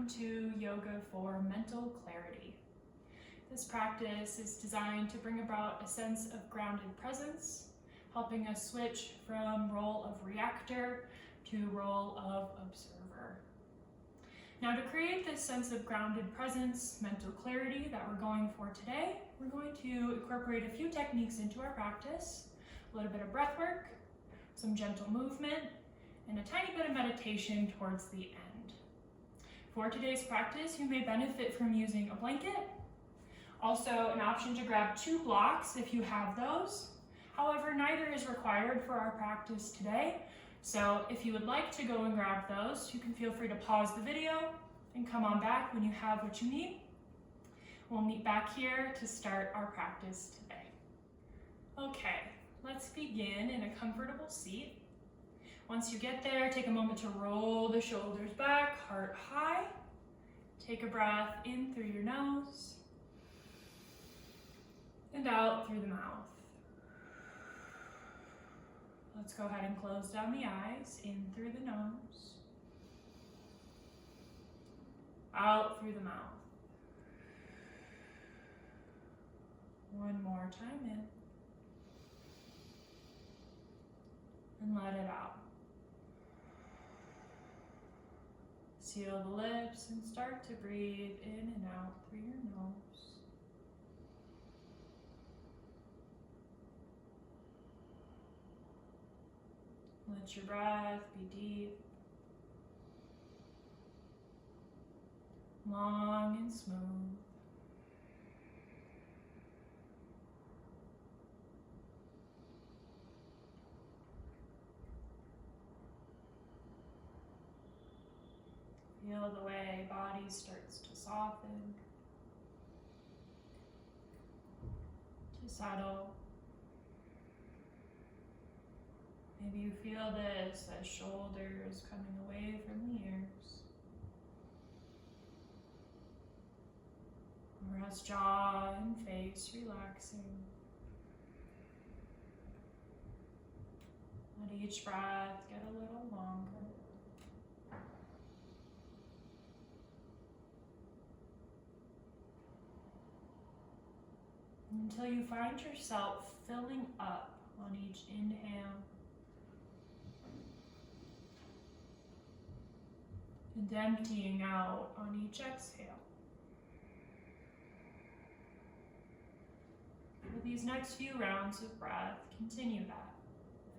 welcome to Yoga for Mental Clarity. This practice is designed to bring about a sense of grounded presence, helping us switch from role of reactor to role of observer. Now, to create this sense of grounded presence, mental clarity that we're going for today, we're going to incorporate a few techniques into our practice, a little bit of breath work, some gentle movement, and a tiny bit of meditation towards the end. For today's practice, you may benefit from using a blanket. Also, an option to grab 2 blocks if you have those. However, neither is required for our practice today. So if you would like to go and grab those, you can feel free to pause the video and come on back when you have what you need. We'll meet back here to start our practice today. Okay, let's begin in a comfortable seat. Once you get there, take a moment to roll the shoulders back, heart high. Take a breath in through your nose and out through the mouth. Let's go ahead and close down the eyes, in through the nose, out through the mouth. One more time in, and let it out. Seal the lips and start to breathe in and out through your nose. Let your breath be deep, long and smooth. Feel the way body starts to soften, to settle. Maybe you feel this as shoulders coming away from the ears, or as jaw and face relaxing. Let each breath get a little longer. Until you find yourself filling up on each inhale and emptying out on each exhale. For these next few rounds of breath, continue that,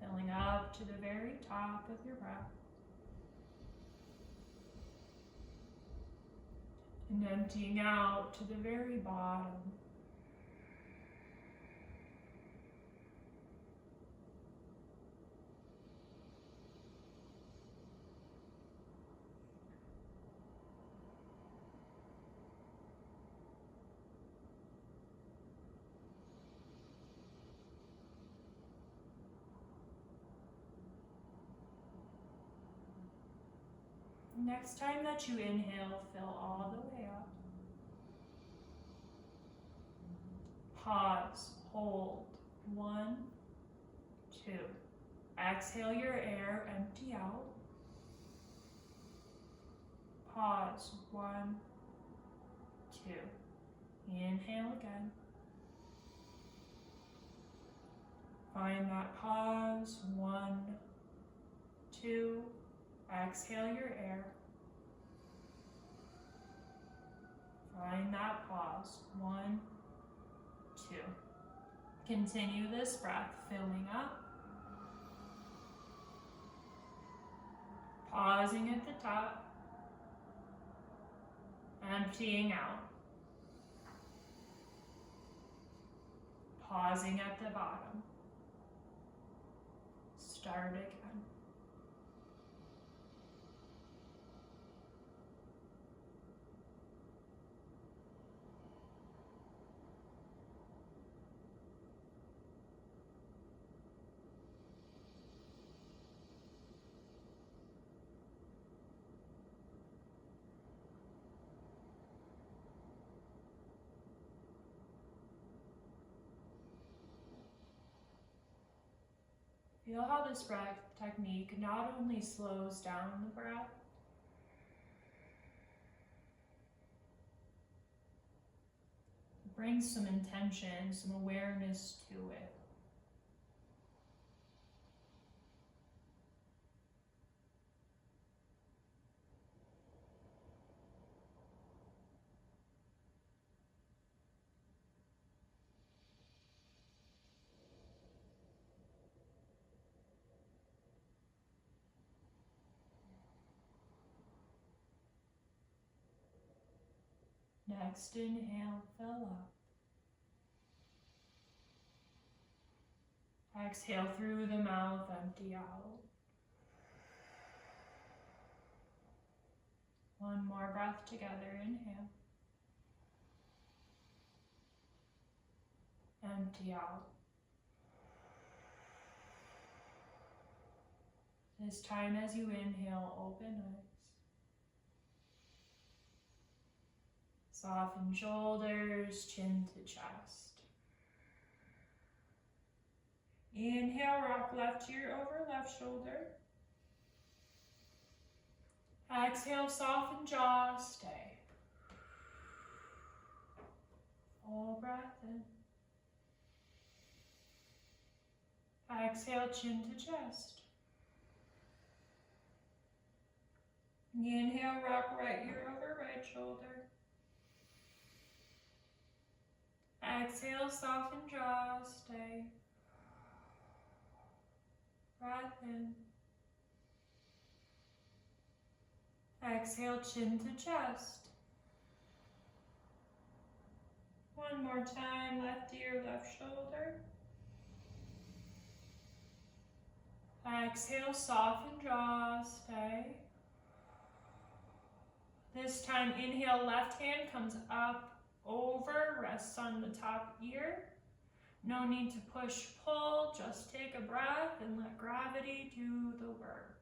filling up to the very top of your breath and emptying out to the very bottom. Next time that you inhale, fill all the way up. Pause, hold, 1, 2. Exhale your air, empty out. Pause, 1, 2. Inhale again. Find that pause, 1, 2. Exhale your air. Find that pause, 1, 2. Continue this breath, filling up. Pausing at the top. Emptying out. Pausing at the bottom. Start again. Feel how this breath technique not only slows down the breath, bring some intention, some awareness to it. Next inhale, fill up. Exhale through the mouth, empty out. One more breath together, inhale. Empty out. This time as you inhale, open eyes. Soften shoulders, chin to chest. Inhale, rock left ear over left shoulder. Exhale, soften jaw, stay. Full breath in. Exhale, chin to chest. Inhale, rock right ear over right shoulder. Exhale, soften jaw, stay. Breath in. Exhale, chin to chest. One more time, left ear, left shoulder. Exhale, soften jaw, stay. This time, inhale, left hand comes up, over, rests on the top ear. No need to push, pull, just take a breath and let gravity do the work.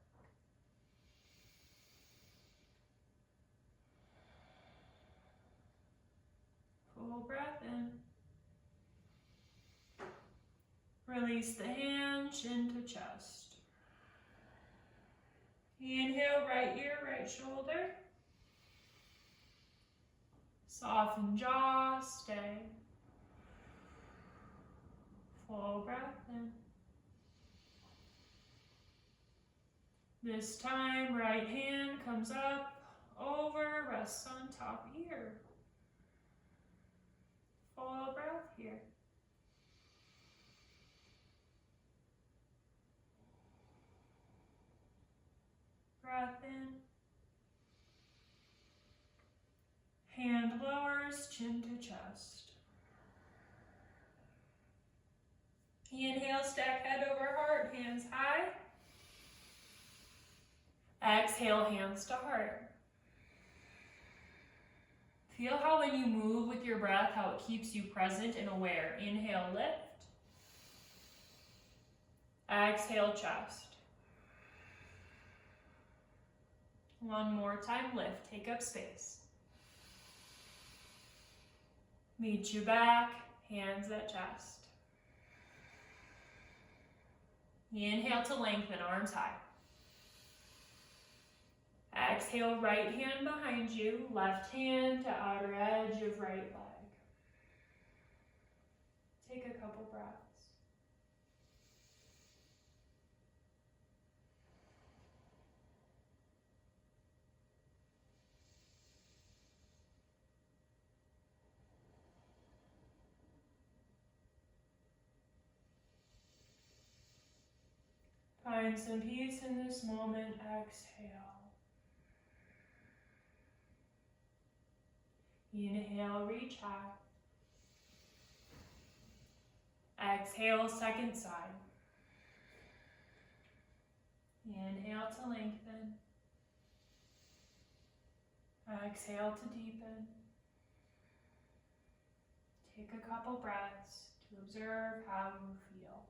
Full breath in. Release the hand, chin to chest. Inhale, right ear, right shoulder. Soften jaw, stay. Full breath in. This time, right hand comes up, over, rests on top ear. Full breath here. Breath in. Hand lowers, chin to chest. Inhale, stack head over heart, hands high. Exhale, hands to heart. Feel how when you move with your breath, how it keeps you present and aware. Inhale, lift. Exhale, chest. One more time, lift, take up space. Meet you back, hands at chest. Inhale to lengthen, arms high. Exhale, right hand behind you, left hand to outer edge of right leg. Take a couple breaths. Find some peace in this moment, exhale. Inhale, reach high. Exhale, second side. Inhale to lengthen. Exhale to deepen. Take a couple breaths to observe how you feel.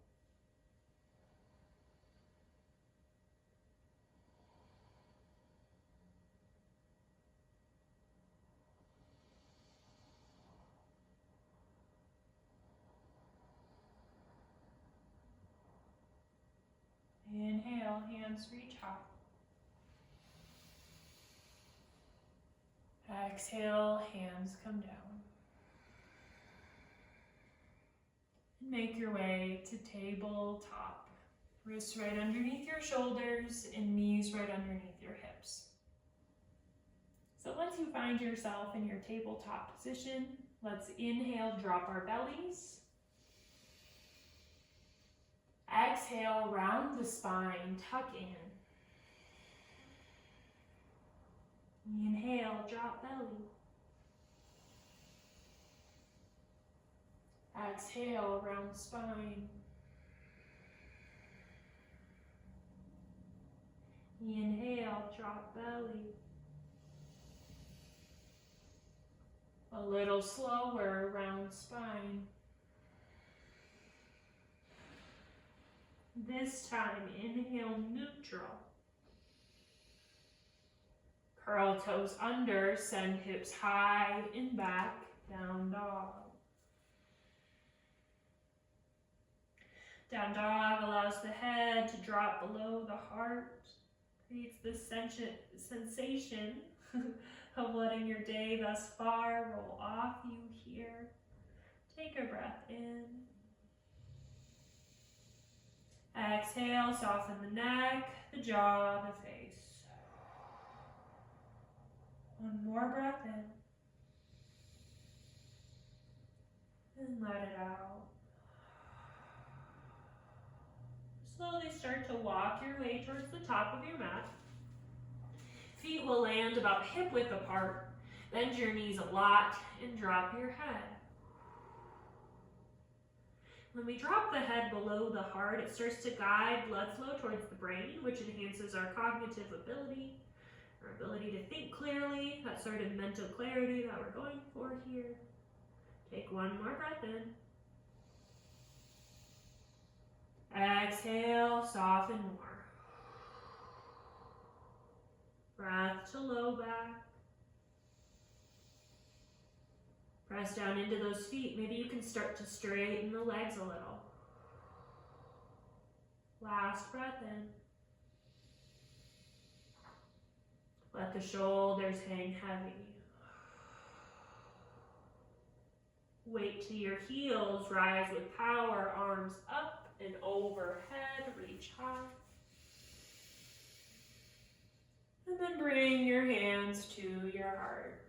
Inhale, hands reach high. Exhale, hands come down. Make your way to tabletop. Wrists right underneath your shoulders and knees right underneath your hips. So once you find yourself in your tabletop position, let's inhale, drop our bellies. Exhale, round the spine, tuck in. Inhale, drop belly. Exhale, round spine. Inhale, drop belly. A little slower, round spine. This time, inhale, neutral. Curl toes under, send hips high and back, down dog. Down dog allows the head to drop below the heart, creates this sensation of letting your day thus far roll off you here. Take a breath in. Exhale, soften the neck, the jaw, the face. One more breath in. And let it out. Slowly start to walk your way towards the top of your mat. Feet will land about hip width apart. Bend your knees a lot and drop your head. When we drop the head below the heart, it starts to guide blood flow towards the brain, which enhances our cognitive ability, our ability to think clearly, that sort of mental clarity that we're going for here. Take one more breath in. Exhale, soften more. Breath to low back. Press down into those feet. Maybe you can start to straighten the legs a little. Last breath in. Let the shoulders hang heavy. Weight to your heels, rise with power, arms up and overhead, reach high. And then bring your hands to your heart.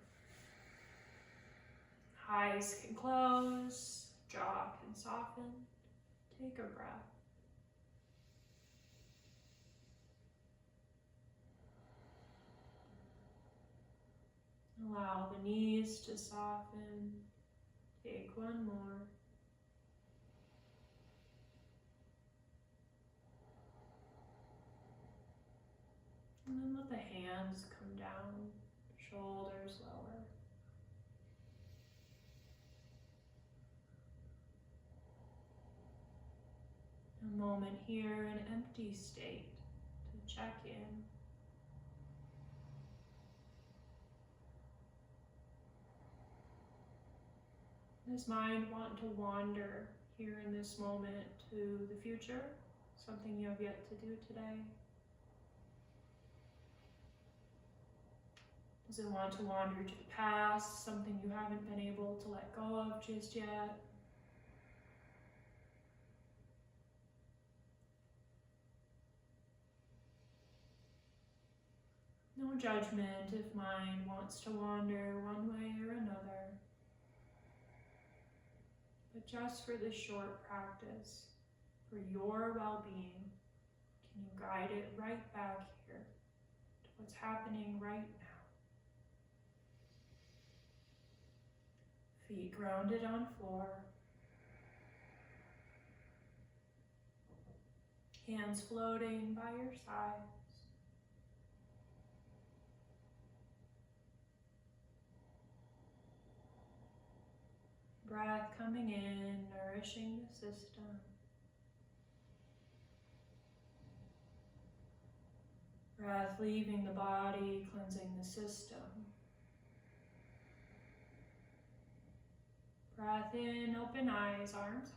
Eyes can close, jaw can soften. Take a breath. Allow the knees to soften. Take one more. And then let the hands come down, shoulders lower. A moment here in empty state to check in. Does mind want to wander here in this moment to the future? Something you have yet to do today? Does it want to wander to the past? Something you haven't been able to let go of just yet? No judgment if mind wants to wander one way or another. But just for this short practice, for your well-being, can you guide it right back here to what's happening right now? Feet grounded on floor. Hands floating by your sides. Breath coming in, nourishing the system. Breath leaving the body, cleansing the system. Breath in, open eyes, arms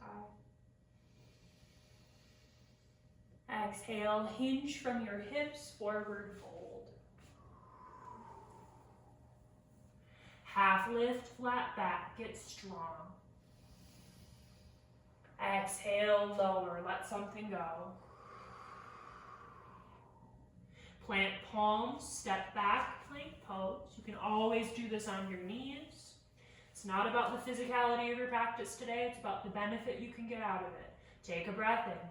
high. Exhale, hinge from your hips, forward fold. Half lift, flat back, get strong. Exhale, lower, let something go. Plant palms, step back, plank pose. You can always do this on your knees. It's not about the physicality of your practice today, it's about the benefit you can get out of it. Take a breath in.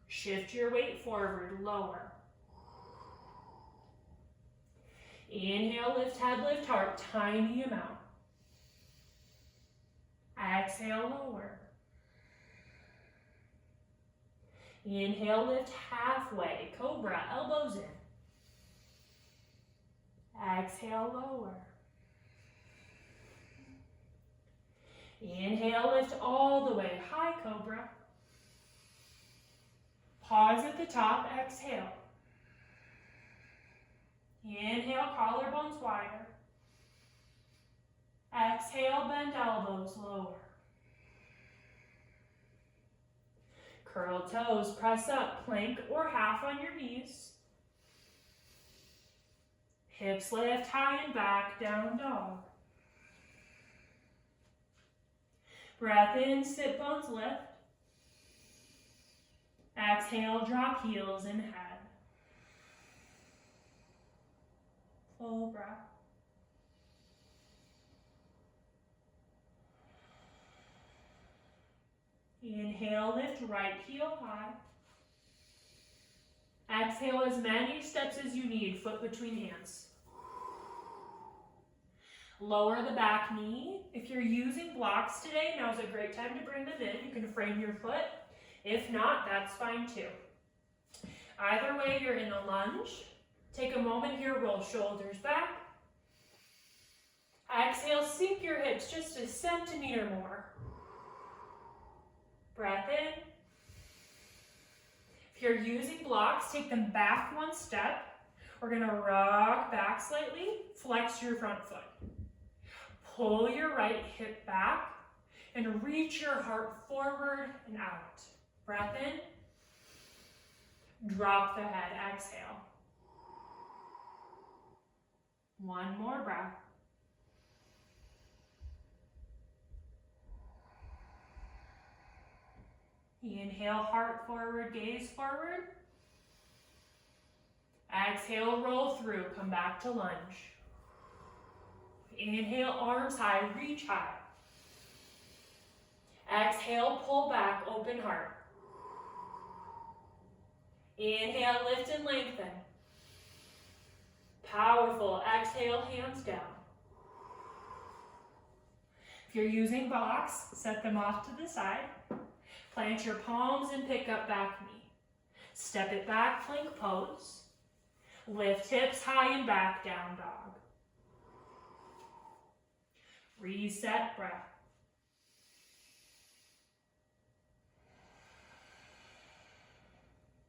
Shift your weight forward, lower. Inhale, lift head, lift heart, tiny amount. Exhale, lower. Inhale, lift halfway, cobra, elbows in. Exhale, lower. Inhale, lift all the way, high cobra. Pause at the top, exhale. Inhale, collarbones wider. Exhale, bend elbows lower. Curl toes, press up, plank or half on your knees. Hips lift high and back, down dog. Breath in, sit bones lift. Exhale, drop heels and head. Full breath. Inhale, lift right heel high. Exhale as many steps as you need, foot between hands. Lower the back knee. If you're using blocks today, now's a great time to bring them in. You can frame your foot. If not, that's fine too. Either way, you're in a lunge. Take a moment here, roll shoulders back. Exhale, sink your hips just a centimeter more. Breath in. If you're using blocks, take them back one step. We're gonna rock back slightly, flex your front foot. Pull your right hip back and reach your heart forward and out. Breath in. Drop the head, exhale. One more breath. Inhale, heart forward, gaze forward. Exhale, roll through, come back to lunge. Inhale, arms high, reach high. Exhale, pull back, open heart. Inhale, lift and lengthen. Powerful. Exhale, hands down. If you're using blocks, set them off to the side. Plant your palms and pick up back knee. Step it back, plank pose. Lift hips high and back, down dog. Reset, breath.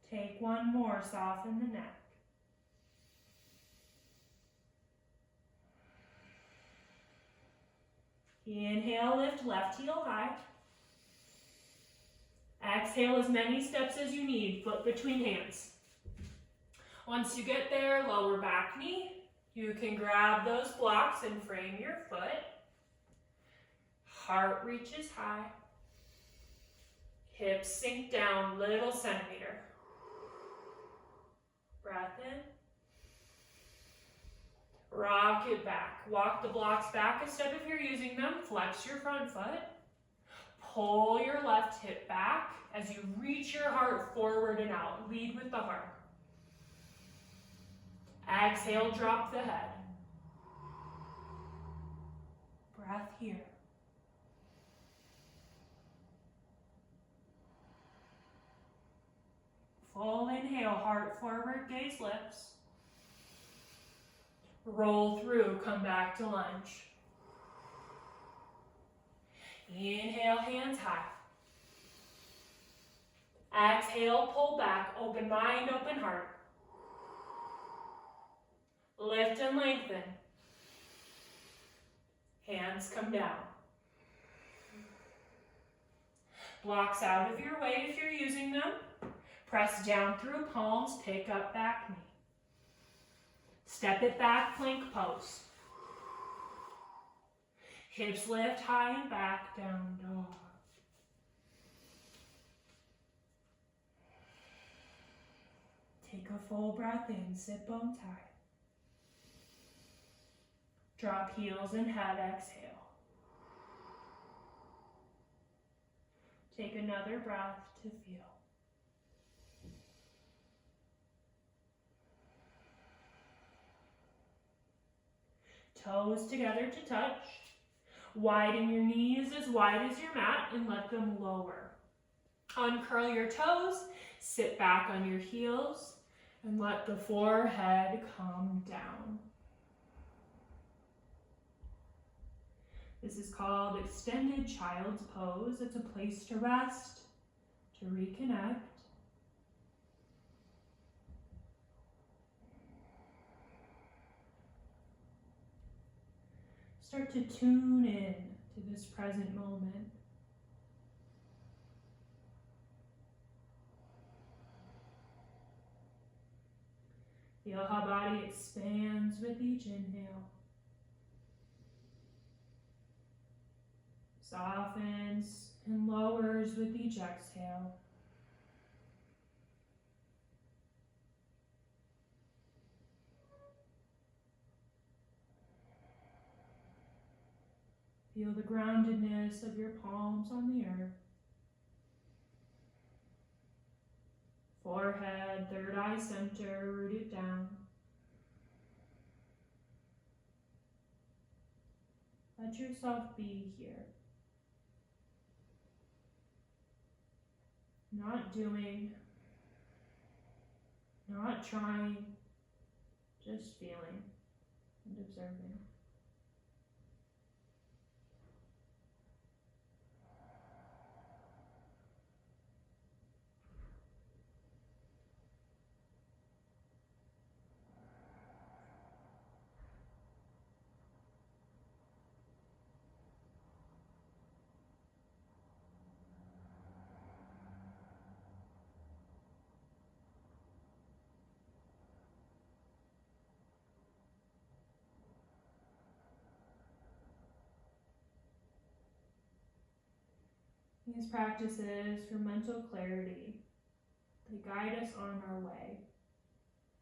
Take one more, soften the neck. Inhale, lift left heel high. Exhale as many steps as you need, foot between hands. Once you get there, lower back knee. You can grab those blocks and frame your foot. Heart reaches high. Hips sink down, little centimeter. Breath in. Rock it back. Walk the blocks back a step if you're using them. Flex your front foot. Pull your left hip back as you reach your heart forward and out. Lead with the heart. Exhale, drop the head. Breath here. Full inhale, heart forward, gaze lips. Roll through, come back to lunge. Inhale, hands high. Exhale, pull back, open mind, open heart. Lift and lengthen. Hands come down. Blocks out of your way if you're using them. Press down through palms, pick up back knee. Step it back, plank pose. Hips lift high and back, down dog. Take a full breath in, sit bone tight. Drop heels and head, exhale. Take another breath to feel. Toes together to touch. Widen your knees as wide as your mat and let them lower. Uncurl your toes, sit back on your heels, and let the forehead come down. This is called extended child's pose. It's a place to rest, to reconnect. Start to tune in to this present moment. Feel how body expands with each inhale. Softens and lowers with each exhale. Feel the groundedness of your palms on the earth. Forehead, third eye center, rooted down. Let yourself be here. Not doing, not trying, just feeling and observing. These practices for mental clarity, they guide us on our way,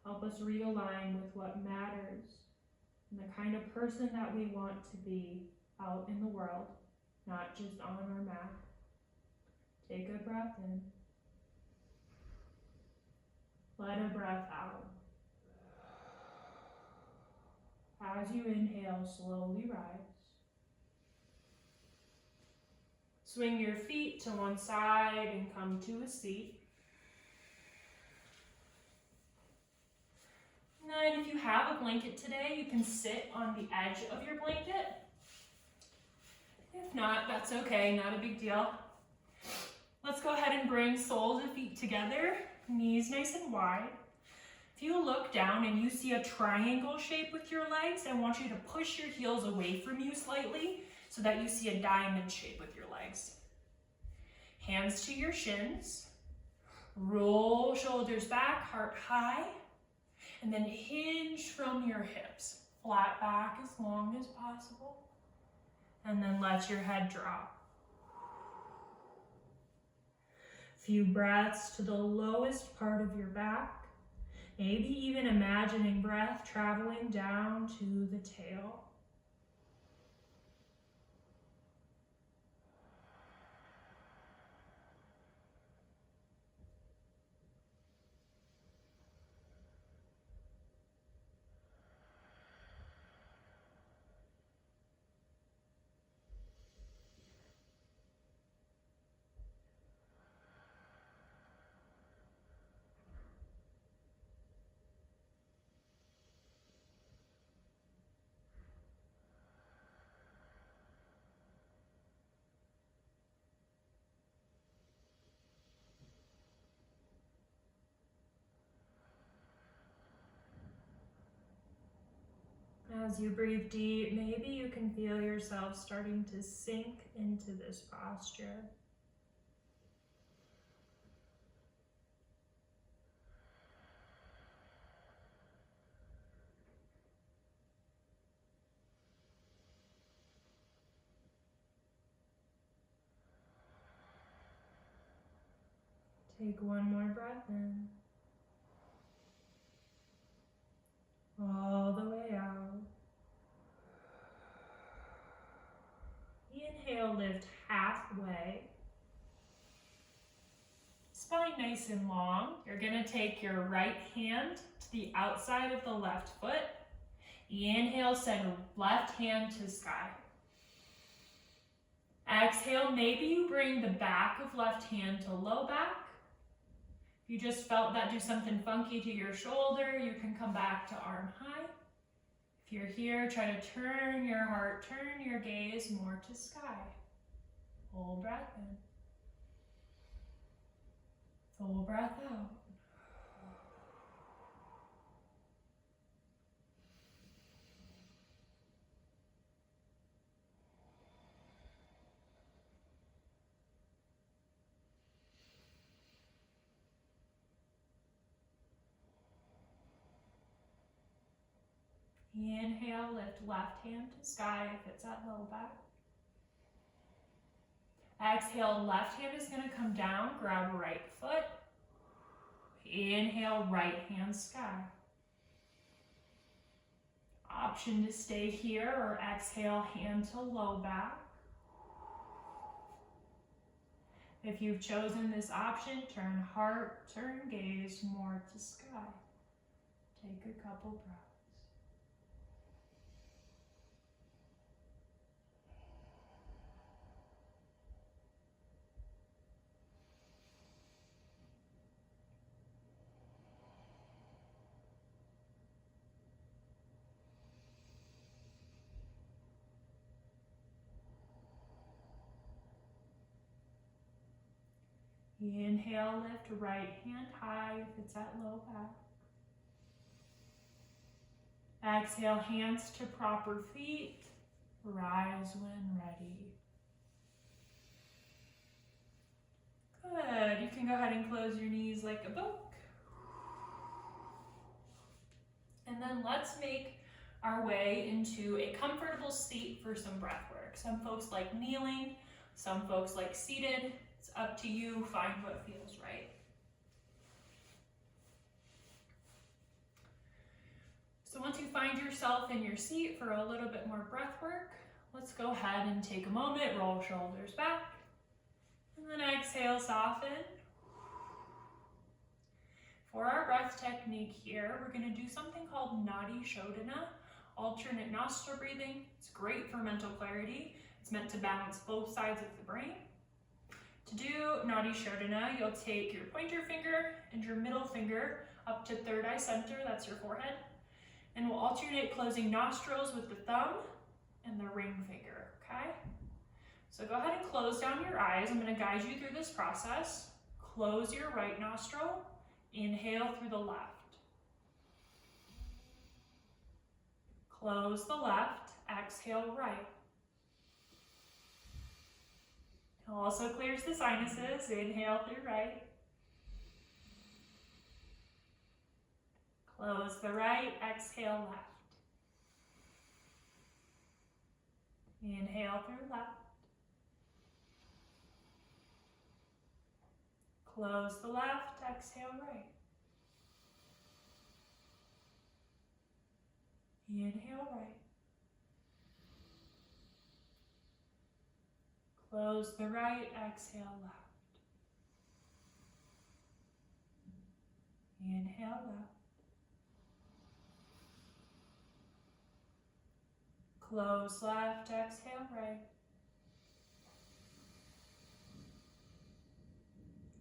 help us realign with what matters and the kind of person that we want to be out in the world, not just on our mat. Take a breath in. Let a breath out. As you inhale, slowly rise. Swing your feet to one side and come to a seat. And then if you have a blanket today, you can sit on the edge of your blanket. If not, that's okay, not a big deal. Let's go ahead and bring soles of feet together, knees nice and wide. If you look down and you see a triangle shape with your legs, I want you to push your heels away from you slightly so that you see a diamond shape with your legs. Hands to your shins. Roll shoulders back, heart high. And then hinge from your hips. Flat back as long as possible. And then let your head drop. Few breaths to the lowest part of your back. Maybe even imagining breath traveling down to the tail. As you breathe deep, maybe you can feel yourself starting to sink into this posture. Take one more breath in. nice and long. You're gonna take your right hand to the outside of the left foot. Inhale, send left hand to sky. Exhale, maybe you bring the back of left hand to low back. If you just felt that do something funky to your shoulder, you can come back to arm high. If you're here, try to turn your heart, turn your gaze more to sky. Full breath in. Full breath out. Inhale, lift left hand to sky if it's at low back. Exhale, left hand is going to come down, grab right foot. Inhale, right hand sky. Option to stay here or exhale, hand to low back. If you've chosen this option, turn heart, turn gaze more to sky. Take a couple breaths. Inhale, lift right hand high if it's at low back. Exhale, hands to proper feet. Rise when ready. Good. You can go ahead and close your knees like a book. And then let's make our way into a comfortable seat for some breath work. Some folks like kneeling, some folks like seated. It's up to you, find what feels right. So once you find yourself in your seat for a little bit more breath work, let's go ahead and take a moment, roll shoulders back, and then exhale, soften. For our breath technique here, we're going to do something called Nadi Shodhana, alternate nostril breathing. It's great for mental clarity. It's meant to balance both sides of the brain. To do Nadi Shodhana, you'll take your pointer finger and your middle finger up to third eye center, that's your forehead, and we'll alternate closing nostrils with the thumb and the ring finger, okay? So go ahead and close down your eyes. I'm going to guide you through this process. Close your right nostril, inhale through the left. Close the left, exhale right. It also clears the sinuses. Inhale through right. Close the right, exhale left. Inhale through left. Close the left, exhale right. Inhale right. Close the right, exhale left. Inhale left. Close left, exhale right.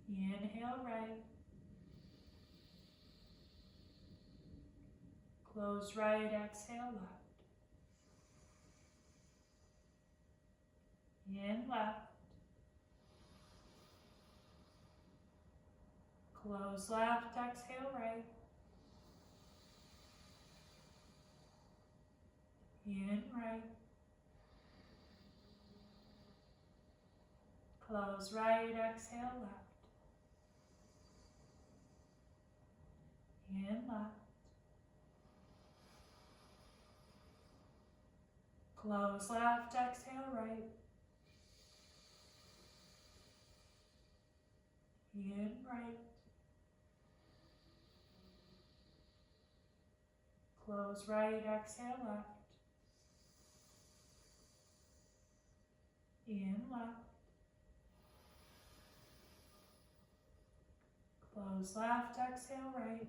Inhale right. Close right, exhale left. In left. Close left, exhale right. In right. Close right, exhale left. In left. Close left, exhale right. In right. Close right, exhale left. In left. Close left, exhale right.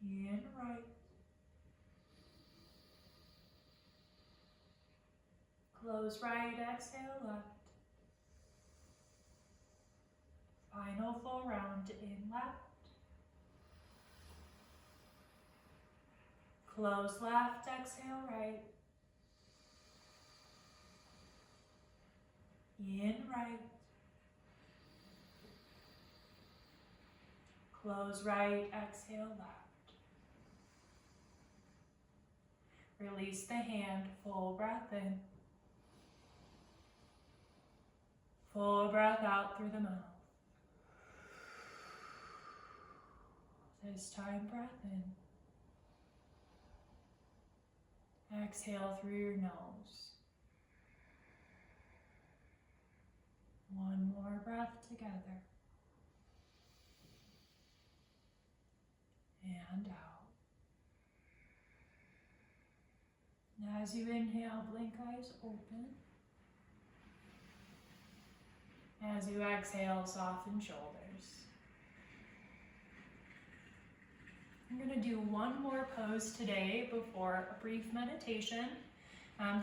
In right. Close right, exhale left. Final full round in left. Close left, exhale right. In right. Close right, exhale left. Release the hand, full breath in. Full breath out through the mouth. This time, breath in. Exhale through your nose. One more breath together. And out. And as you inhale, blink eyes open. As you exhale, soften shoulders. I'm going to do one more pose today before a brief meditation.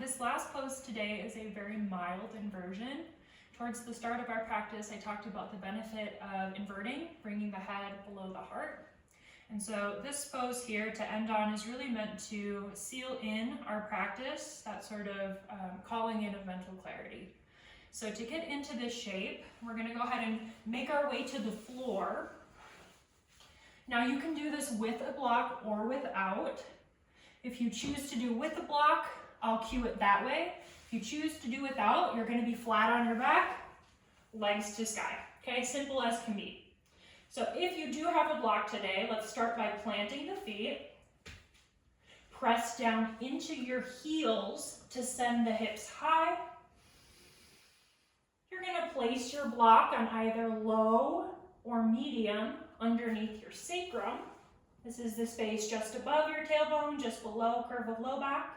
This last pose today is a very mild inversion. Towards the start of our practice, I talked about the benefit of inverting, bringing the head below the heart. And so this pose here to end on is really meant to seal in our practice, that sort of calling in of mental clarity. So to get into this shape, we're going to go ahead and make our way to the floor. Now you can do this with a block or without. If you choose to do with a block, I'll cue it that way. If you choose to do without, you're going to be flat on your back, legs to sky. Okay, simple as can be. So if you do have a block today, let's start by planting the feet. Press down into your heels to send the hips high. You're going to place your block on either low or medium underneath your sacrum. This is the space just above your tailbone, just below curve of low back.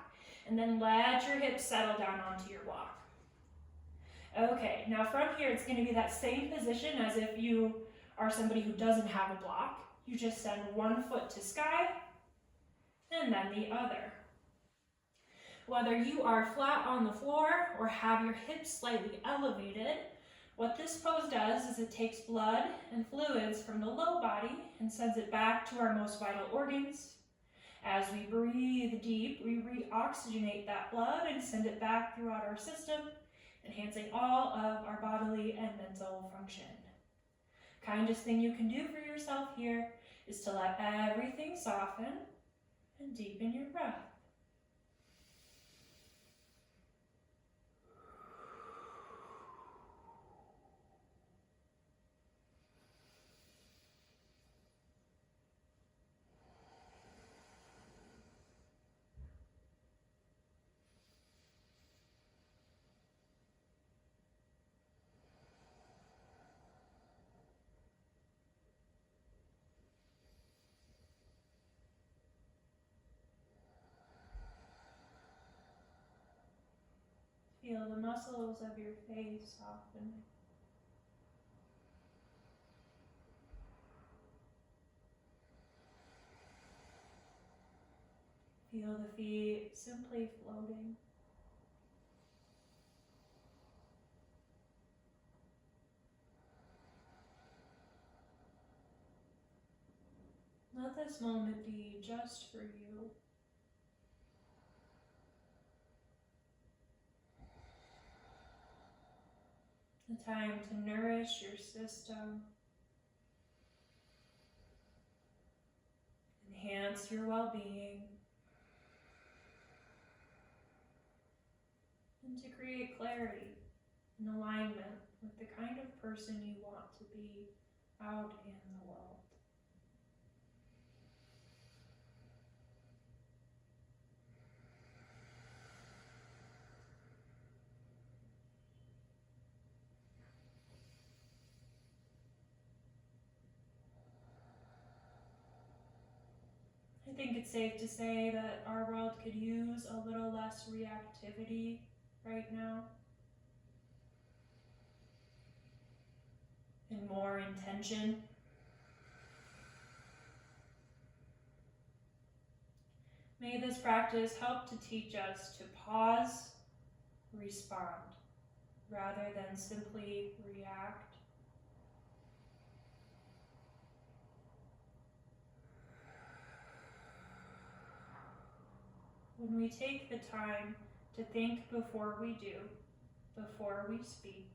And then let your hips settle down onto your block. Okay, now from here it's going to be that same position as if you are somebody who doesn't have a block. You just send one foot to sky and then the other. Whether you are flat on the floor or have your hips slightly elevated, what this pose does is it takes blood and fluids from the low body and sends it back to our most vital organs. As we breathe deep, we reoxygenate that blood and send it back throughout our system, enhancing all of our bodily and mental function. Kindest thing you can do for yourself here is to let everything soften and deepen your breath. Feel the muscles of your face soften. Feel the feet simply floating. Let this moment be just for you. A time to nourish your system, enhance your well-being, and to create clarity and alignment with the kind of person you want to be out in the world. I think it's safe to say that our world could use a little less reactivity right now. and more intention. May this practice help to teach us to pause, respond, rather than simply react. When we take the time to think before we do, before we speak,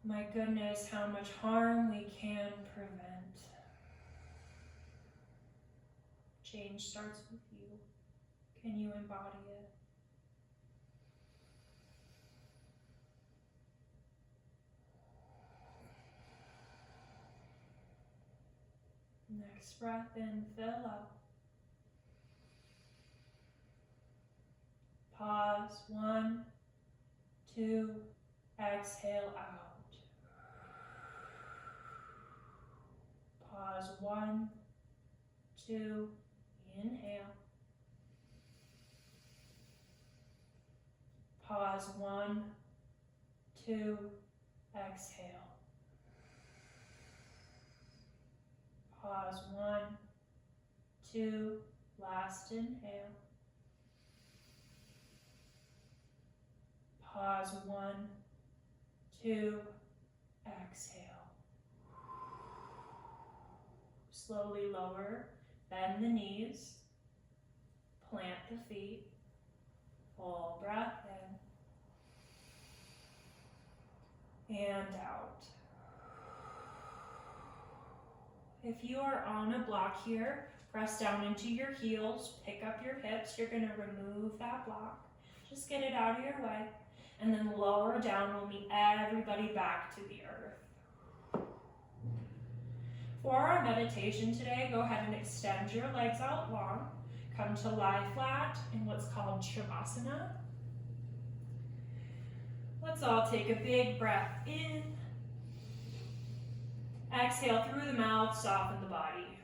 my goodness, how much harm we can prevent. Change starts with you. Can you embody it? Next breath in, fill up. Pause, 1, 2, exhale out. Pause, 1, 2, inhale. Pause, 1, 2, exhale. Pause, 1, 2, last inhale. Pause, 1, 2, exhale. Slowly lower, bend the knees, plant the feet, full breath in, and out. If you are on a block here, press down into your heels, pick up your hips, you're gonna remove that block. Just get it out of your way. And then lower down, we'll meet everybody back to the earth. For our meditation today, go ahead and extend your legs out long. Come to lie flat in what's called Shavasana. Let's all take a big breath in. Exhale through the mouth, soften the body.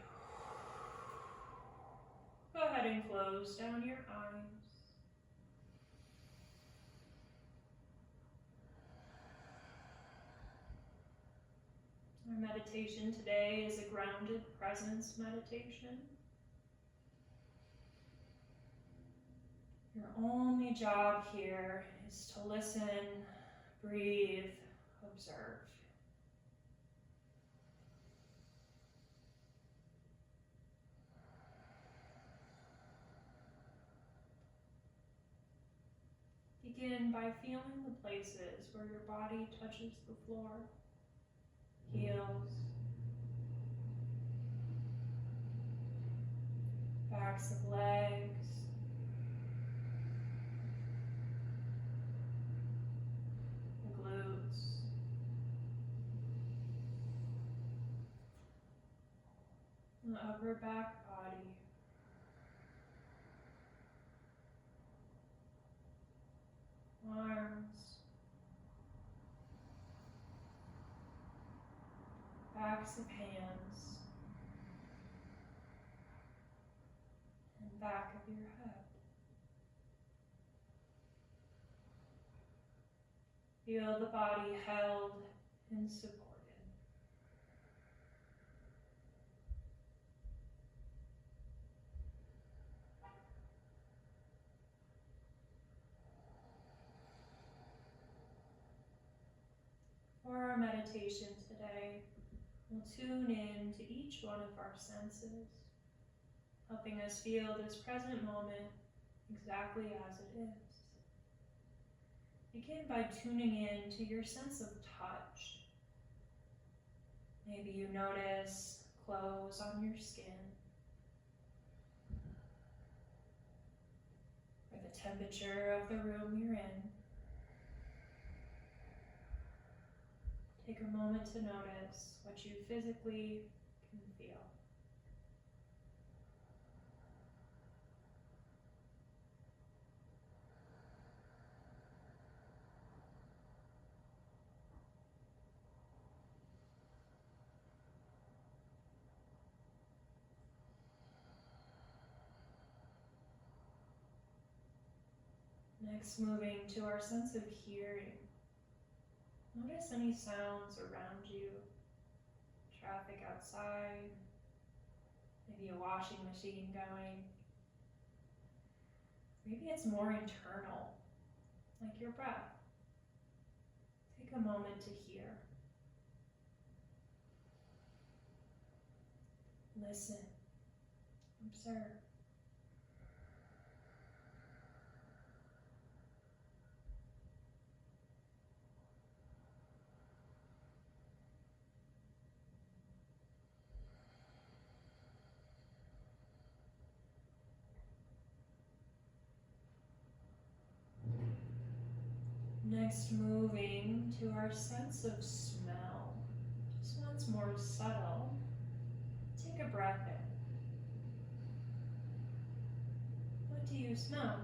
Go ahead and close down your eyes. Our meditation today is a grounded presence meditation. Your only job here is to listen, breathe, observe. Begin by feeling the places where your body touches the floor. Heels, backs of legs, the glutes, the upper back body, arms, backs of hands, and back of your head. Feel the body held and supported. For our meditation today, we'll tune in to each one of our senses, helping us feel this present moment exactly as it is. Begin by tuning in to your sense of touch. Maybe you notice clothes on your skin, or the temperature of the room you're in. Take a moment to notice what you physically can feel. Next, moving to our sense of hearing. Notice any sounds around you, traffic outside, maybe a washing machine going. Maybe it's more internal, like your breath. Take a moment to hear. Listen. Observe. Next, moving to our sense of smell. This one's more subtle. Take a breath in. What do you smell?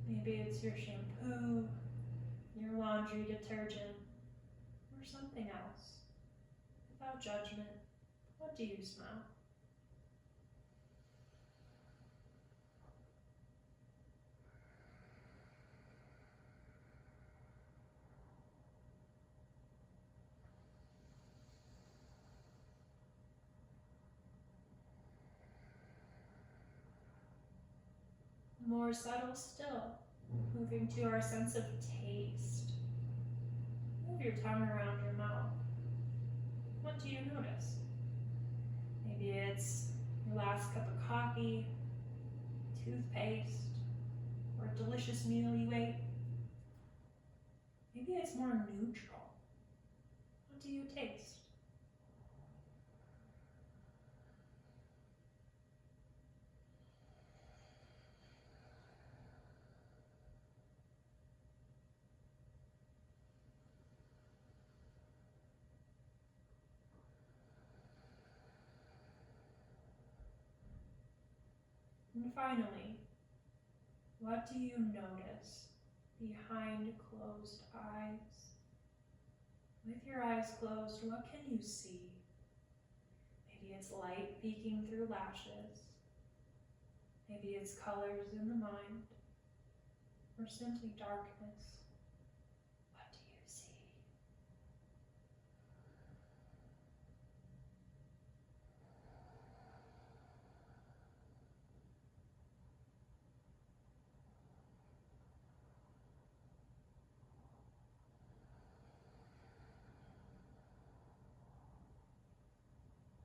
Maybe it's your shampoo, your laundry detergent, or something else. Without judgment, what do you smell? More subtle still, moving to our sense of taste. Move your tongue around your mouth. What do you notice? Maybe it's your last cup of coffee, toothpaste, or a delicious meal you ate. Maybe it's more neutral. What do you taste? And finally, what do you notice behind closed eyes? With your eyes closed, what can you see? Maybe it's light peeking through lashes. Maybe it's colors in the mind, or simply darkness. What do you see?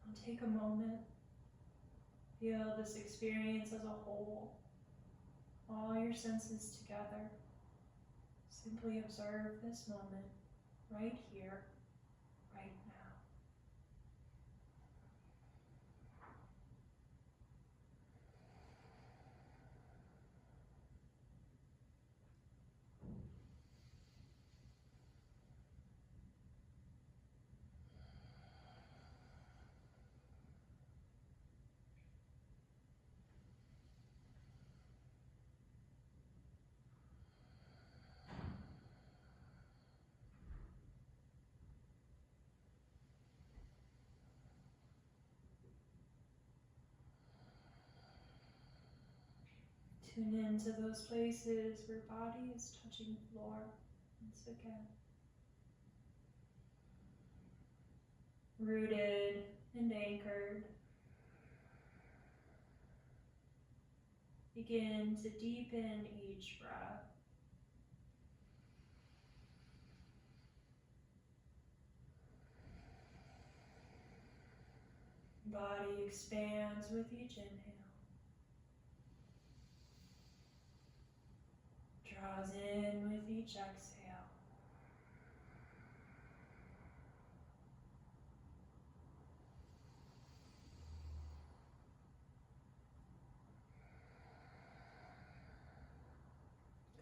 Now take a moment. Feel this experience as a whole. All your senses together. Simply observe this moment, right here, right now. Tune into those places where body is touching floor once again. Rooted and anchored. Begin to deepen each breath. Body expands with each inhale. Draws in with each exhale.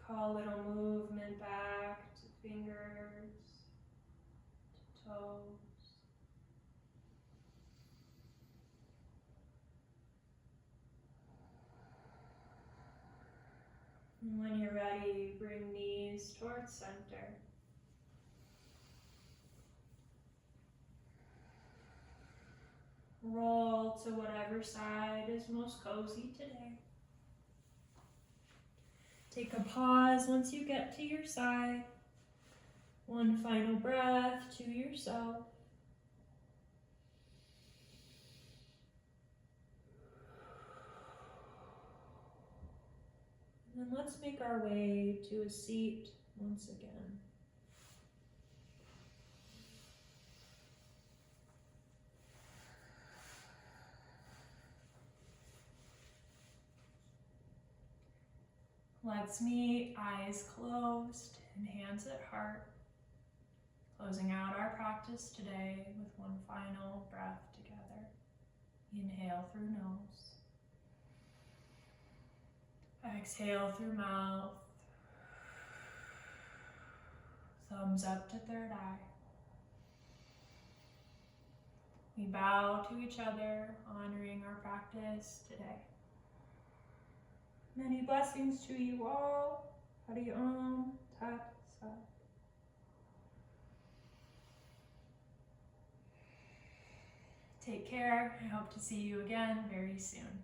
Call little movement back to fingers, to toes. And when you're ready, bring knees towards center. Roll to whatever side is most cozy today. Take a pause once you get to your side. One final breath to yourself. And then let's make our way to a seat once again. Let's meet, eyes closed and hands at heart. Closing out our practice today with one final breath together. Inhale through nose. Exhale through mouth. Thumbs up to third eye. We bow to each other, honoring our practice today. Many blessings to you all. Hari Om Tat Sat. Take care. I hope to see you again very soon.